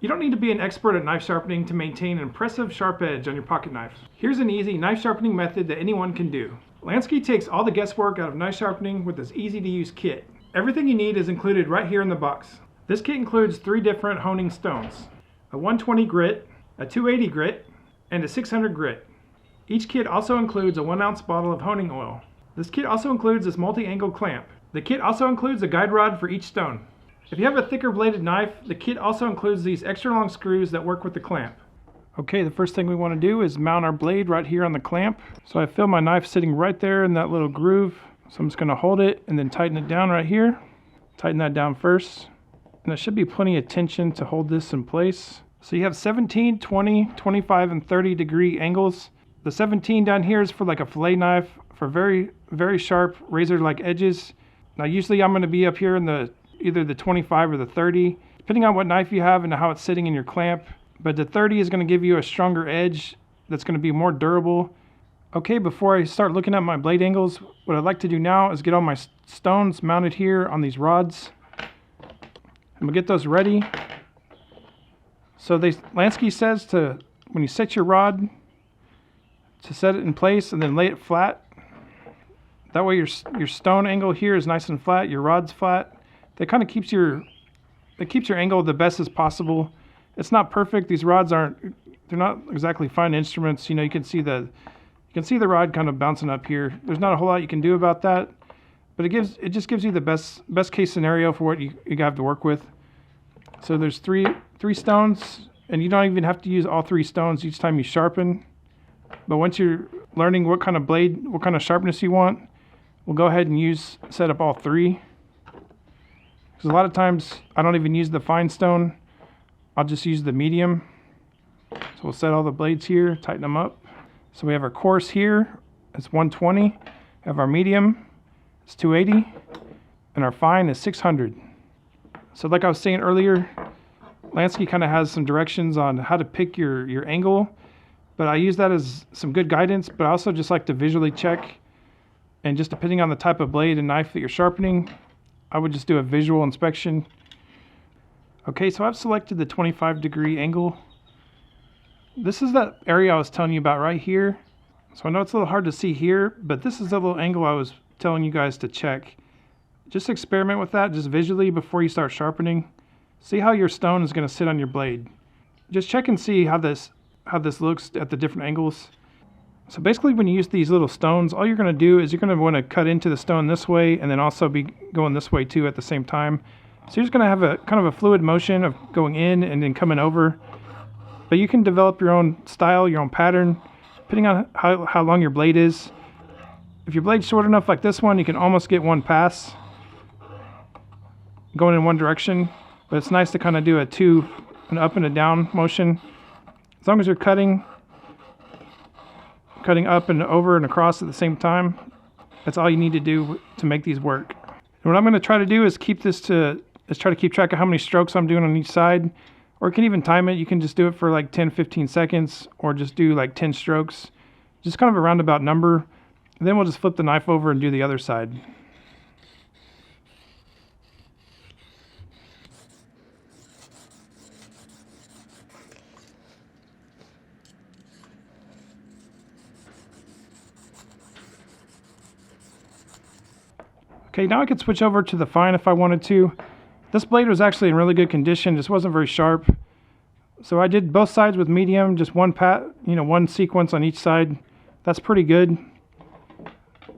You don't need to be an expert at knife sharpening to maintain an impressive sharp edge on your pocket knife. Here's an easy knife sharpening method that anyone can do. Lansky takes all the guesswork out of knife sharpening with this easy to use kit. Everything you need is included right here in the box. This kit includes 3 different honing stones, a 120 grit, a 280 grit, and a 600 grit. Each kit also includes a 1 ounce bottle of honing oil. This kit also includes this multi-angle clamp. The kit also includes a guide rod for each stone. If you have a thicker bladed knife, the kit also includes these extra long screws that work with the clamp. Okay, the first thing we want to do is mount our blade right here on the clamp. So I feel my knife sitting right there in that little groove. So I'm just going to hold it and then tighten it down right here. Tighten that down first. And there should be plenty of tension to hold this in place. So you have 17, 20, 25, and 30 degree angles. The 17 down here is for like a fillet knife for very, very sharp razor-like edges. Now usually I'm going to be up here in either the 25 or the 30, depending on what knife you have and how it's sitting in your clamp. But the 30 is going to give you a stronger edge that's going to be more durable. Okay, before I start looking at my blade angles, what I'd like to do now is get all my stones mounted here on these rods. I'm going to get those ready. So Lansky says when you set your rod, to set it in place and then lay it flat. That way your stone angle here is nice and flat, your rod's flat. That kind of keeps your angle the best as possible. It's not perfect. These rods they're not exactly fine instruments. You know, you can see the rod kind of bouncing up here. There's not a whole lot you can do about that, but it just gives you the best case scenario for what you have to work with. So there's three stones, and you don't even have to use all 3 stones each time you sharpen. But once you're learning what kind of blade, what kind of sharpness you want, we'll go ahead and set up all 3. Because a lot of times I don't even use the fine stone. I'll just use the medium. So we'll set all the blades here, tighten them up. So we have our coarse here, it's 120. We have our medium, it's 280. And our fine is 600. So like I was saying earlier, Lansky kind of has some directions on how to pick your angle. But I use that as some good guidance, but I also just like to visually check. And just depending on the type of blade and knife that you're sharpening, I would just do a visual inspection. Okay, so I've selected the 25 degree angle. This is that area I was telling you about right here. So I know it's a little hard to see here, but this is the little angle I was telling you guys to check. Just experiment with that just visually before you start sharpening. See how your stone is going to sit on your blade. Just check and see how this looks at the different angles. So basically when you use these little stones, all you're going to do is you're going to want to cut into the stone this way and then also be going this way too at the same time. So you're just going to have a kind of a fluid motion of going in and then coming over. But you can develop your own style, your own pattern, depending on how long your blade is. If your blade's short enough like this one, you can almost get one pass going in one direction. But it's nice to kind of do an up and a down motion. As long as you're cutting up and over and across at the same time, that's all you need to do to make these work. And what I'm going to try to do is try to keep track of how many strokes I'm doing on each side, or you can even time it. You can just do it for like 10-15 seconds, or just do like 10 strokes. Just kind of a roundabout number. And then we'll just flip the knife over and do the other side. Okay, now I could switch over to the fine if I wanted to. This blade was actually in really good condition, just wasn't very sharp. So I did both sides with medium, just one sequence on each side. That's pretty good.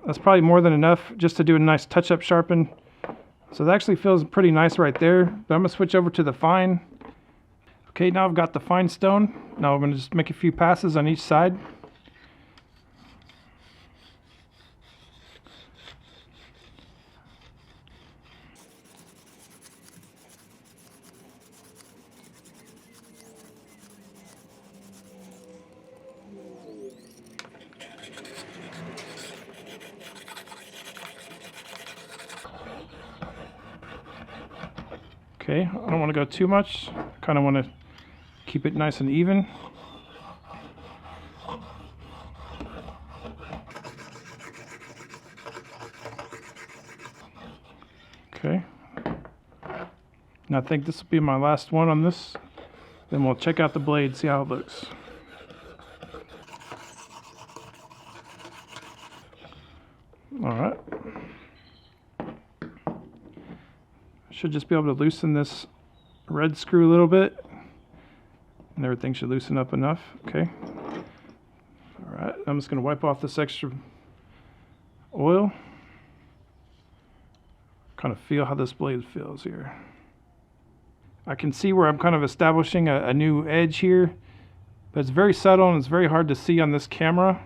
That's probably more than enough just to do a nice touch-up sharpen. So that actually feels pretty nice right there. But I'm going to switch over to the fine. Okay, now I've got the fine stone. Now I'm going to just make a few passes on each side. Okay, I don't want to go too much. I kind of want to keep it nice and even. Okay. And I think this will be my last one on this Then we'll check out the blade, see how it looks. All right. Should just be able to loosen this red screw a little bit. And everything should loosen up enough. Okay. All right. I'm just going to wipe off this extra oil. Kind of feel how this blade feels here. I can see where I'm kind of establishing a new edge here, but it's very subtle and it's very hard to see on this camera.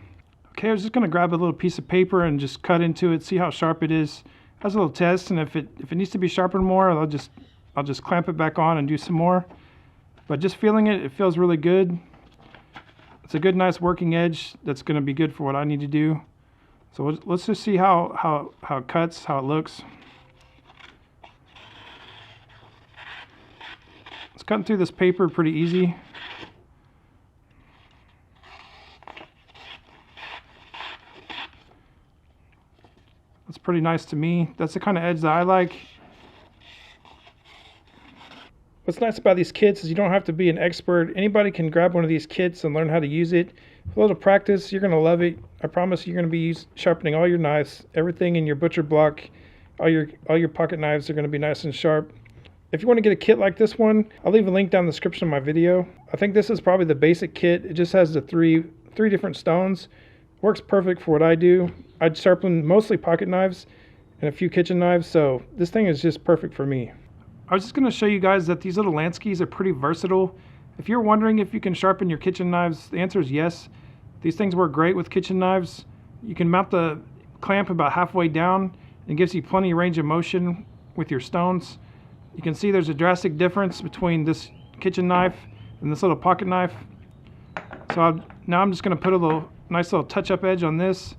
Okay, I was just going to grab a little piece of paper and just cut into it, see how sharp it is. As a little test, and if it needs to be sharpened more, I'll just clamp it back on and do some more. But just feeling it, it feels really good. It's a good, nice working edge that's going to be good for what I need to do. So let's just see how it cuts, how it looks. It's cutting through this paper pretty easy. That's pretty nice to me. That's the kind of edge that I like. What's nice about these kits is you don't have to be an expert. Anybody can grab one of these kits and learn how to use it. With a little practice, you're going to love it. I promise you're going to be sharpening all your knives. Everything in your butcher block, all your pocket knives are going to be nice and sharp. If you want to get a kit like this one, I'll leave a link down in the description of my video. I think this is probably the basic kit. It just has the three different stones. Works perfect for what I do. I sharpen mostly pocket knives and a few kitchen knives, so this thing is just perfect for me. I was just going to show you guys that these little Lanskys are pretty versatile. If you're wondering if you can sharpen your kitchen knives, the answer is yes. These things work great with kitchen knives. You can mount the clamp about halfway down and it gives you plenty of range of motion with your stones. You can see there's a drastic difference between this kitchen knife and this little pocket knife. So now I'm just going to put a nice little touch-up edge on this.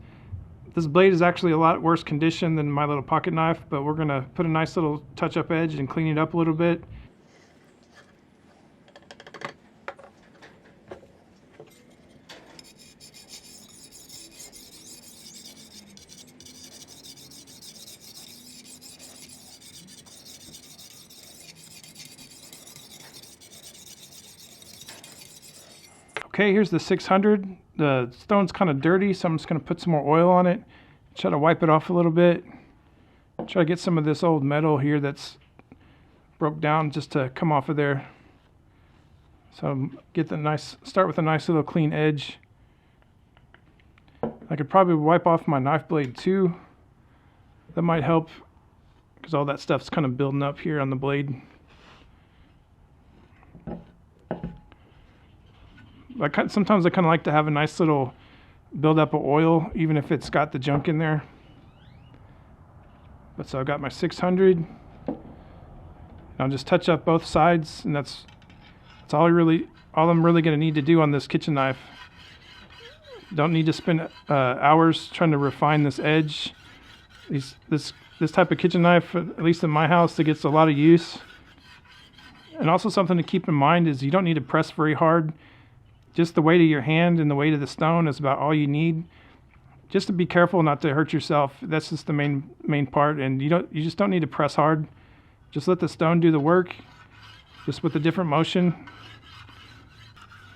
This blade is actually a lot worse condition than my little pocket knife, but we're going to put a nice little touch-up edge and clean it up a little bit. Okay, here's the 600. The stone's kind of dirty, so I'm just going to put some more oil on it. Try to wipe it off a little bit. Try to get some of this old metal here that's broke down just to come off of there. So start with a nice little clean edge. I could probably wipe off my knife blade too. That might help because all that stuff's kind of building up here on the blade. Sometimes I kind of like to have a nice little buildup of oil, even if it's got the junk in there. But so I've got my 600. I'll just touch up both sides, and that's all I'm really going to need to do on this kitchen knife. Don't need to spend hours trying to refine this edge. This type of kitchen knife, at least in my house, it gets a lot of use. And also something to keep in mind is you don't need to press very hard. Just the weight of your hand and the weight of the stone is about all you need. Just to be careful not to hurt yourself. That's just the main part, and you just don't need to press hard. Just let the stone do the work, just with a different motion.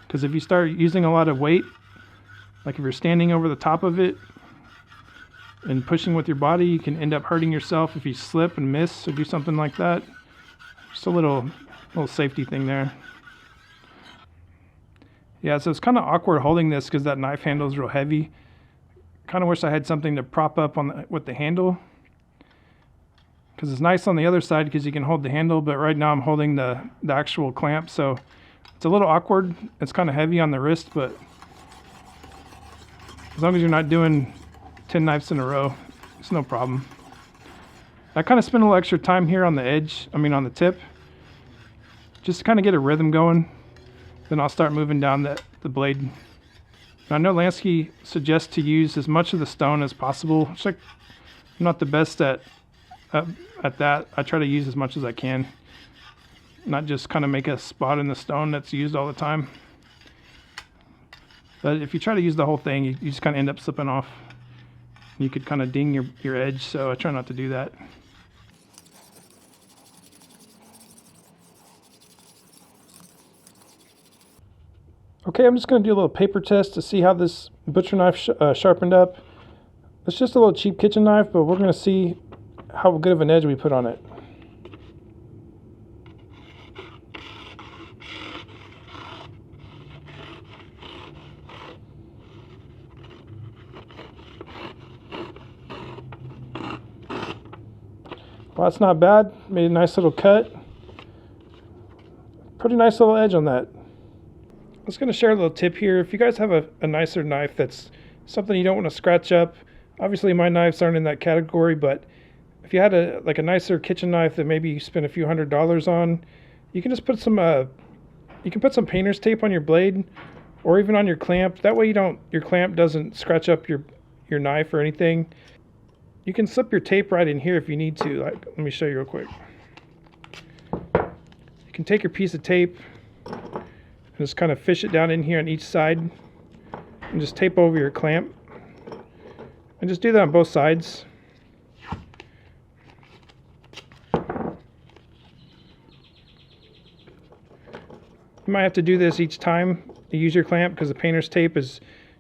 Because if you start using a lot of weight, like if you're standing over the top of it and pushing with your body, you can end up hurting yourself if you slip and miss or do something like that. Just a little safety thing there. Yeah, so it's kind of awkward holding this because that knife handle is real heavy. Kind of wish I had something to prop up with the handle. Because it's nice on the other side because you can hold the handle, but right now I'm holding the actual clamp, so it's a little awkward. It's kind of heavy on the wrist, but as long as you're not doing 10 knives in a row, it's no problem. I kind of spend a little extra time here on the edge, on the tip, just to kind of get a rhythm going. Then I'll start moving down the blade. Now, I know Lansky suggests to use as much of the stone as possible. It's like I'm not the best at that. I try to use as much as I can, not just kind of make a spot in the stone that's used all the time. But if you try to use the whole thing, you just kind of end up slipping off. You could kind of ding your edge, so I try not to do that. Okay, I'm just going to do a little paper test to see how this butcher knife sharpened up. It's just a little cheap kitchen knife, but we're going to see how good of an edge we put on it. Well, that's not bad. Made a nice little cut. Pretty nice little edge on that. I was going to share a little tip here. If you guys have a nicer knife that's something you don't want to scratch up, obviously my knives aren't in that category, but if you had a nicer kitchen knife that maybe you spend a few $100s on, you can just put some some painter's tape on your blade or even on your clamp. That way your clamp doesn't scratch up your knife or anything. You can slip your tape right in here if you need to. Let me show you real quick. You can take your piece of tape and just kind of fish it down in here on each side and just tape over your clamp. And just do that on both sides. You might have to do this each time you use your clamp because the painter's tape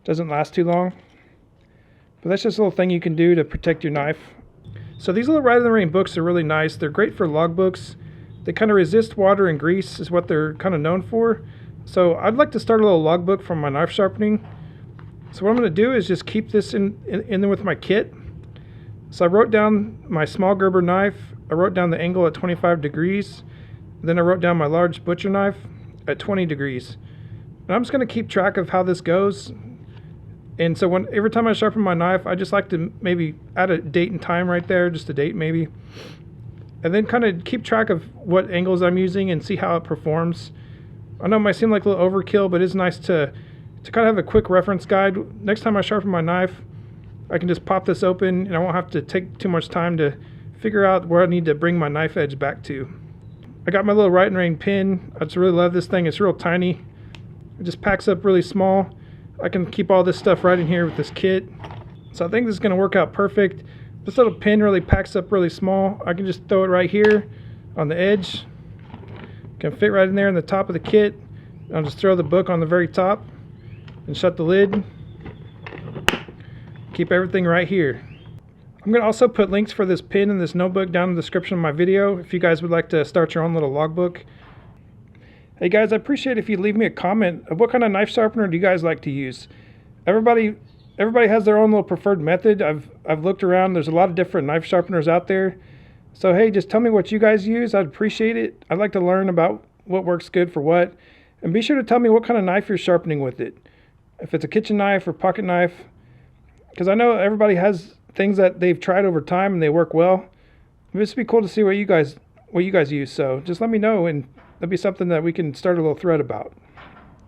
doesn't last too long. But that's just a little thing you can do to protect your knife. So these little Ride in the Rain books are really nice. They're great for log books. They kind of resist water and grease is what they're kind of known for. So I'd like to start a little log book from my knife sharpening. So what I'm going to do is just keep this in there with my kit. So I wrote down my small Gerber knife. I wrote down the angle at 25 degrees. Then I wrote down my large butcher knife at 20 degrees. And I'm just going to keep track of how this goes. And so every time I sharpen my knife, I just like to maybe add a date and time right there, just a date maybe. And then kind of keep track of what angles I'm using and see how it performs. I know it might seem like a little overkill, but it's nice to kind of have a quick reference guide. Next time I sharpen my knife, I can just pop this open and I won't have to take too much time to figure out where I need to bring my knife edge back to. I got my little Ride in the Rain pin. I just really love this thing. It's real tiny. It just packs up really small. I can keep all this stuff right in here with this kit. So I think this is going to work out perfect. This little pin really packs up really small. I can just throw it right here on the edge. Can fit right in there in the top of the kit. I'll just throw the book on the very top and shut the lid. Keep everything right here. I'm going to also put links for this pin and this notebook down in the description of my video if you guys would like to start your own little logbook. Hey guys, I appreciate if you leave me a comment of what kind of knife sharpener do you guys like to use. Everybody has their own little preferred method. I've looked around. There's a lot of different knife sharpeners out there. So hey, just tell me what you guys use. I'd appreciate it. I'd like to learn about what works good for what. And be sure to tell me what kind of knife you're sharpening with it. If it's a kitchen knife or pocket knife. Because I know everybody has things that they've tried over time and they work well. It'd just be cool to see what you guys use. So just let me know, and that'd be something that we can start a little thread about.